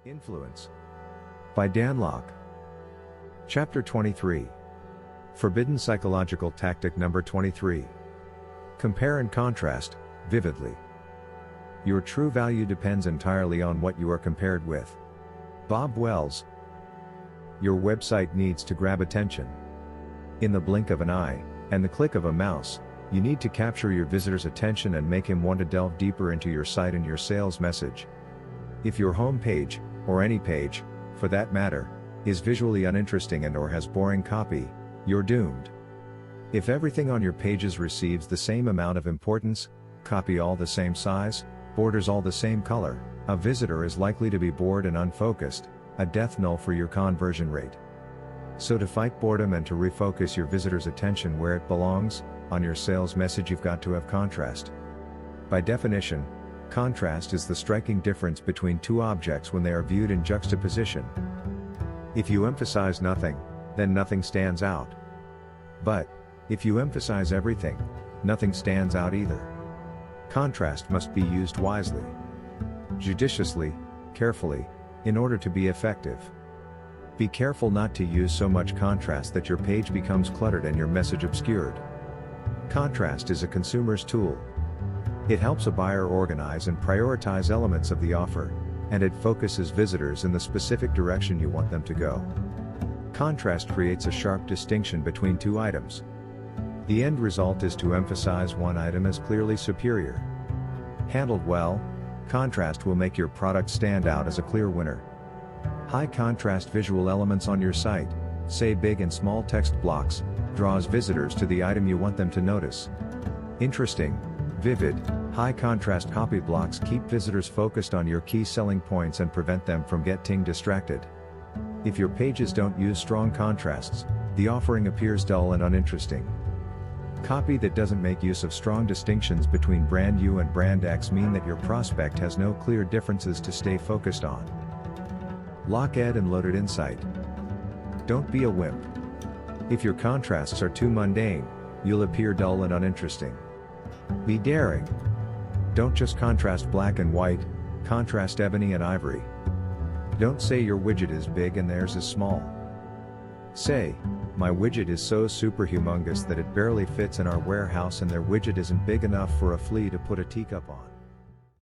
Influence by Dan Lok. Chapter 23. Forbidden Psychological Tactic Number 23. Compare and contrast, vividly. Your true value depends entirely on what you are compared with. Bob Wells. Your website needs to grab attention. In the blink of an eye, and the click of a mouse, you need to capture your visitor's attention and make him want to delve deeper into your site and your sales message. If your home page, or any page, for that matter, is visually uninteresting and/or has boring copy, you're doomed. If everything on your pages receives the same amount of importance, copy all the same size, borders all the same color, a visitor is likely to be bored and unfocused, a death knell for your conversion rate. So to fight boredom and to refocus your visitor's attention where it belongs, on your sales message you've got to have contrast. By definition, contrast is the striking difference between two objects when they are viewed in juxtaposition. If you emphasize nothing, then nothing stands out. But, if you emphasize everything, nothing stands out either. Contrast must be used wisely, judiciously, carefully, in order to be effective. Be careful not to use so much contrast that your page becomes cluttered and your message obscured. Contrast is a consumer's tool. It helps a buyer organize and prioritize elements of the offer, and it focuses visitors in the specific direction you want them to go. Contrast creates a sharp distinction between two items. The end result is to emphasize one item as clearly superior. Handled well, contrast will make your product stand out as a clear winner. High contrast visual elements on your site, say big and small text blocks, draws visitors to the item you want them to notice. Interesting, vivid, high contrast copy blocks keep visitors focused on your key selling points and prevent them from getting distracted. If your pages don't use strong contrasts, the offering appears dull and uninteresting. Copy that doesn't make use of strong distinctions between brand U and brand X mean that your prospect has no clear differences to stay focused on. Lock-ed and loaded insight. Don't be a wimp. If your contrasts are too mundane, you'll appear dull and uninteresting. Be daring. Don't just contrast black and white, contrast ebony and ivory. Don't say your widget is big and theirs is small. Say, my widget is so super humongous that it barely fits in our warehouse and their widget isn't big enough for a flea to put a teacup on.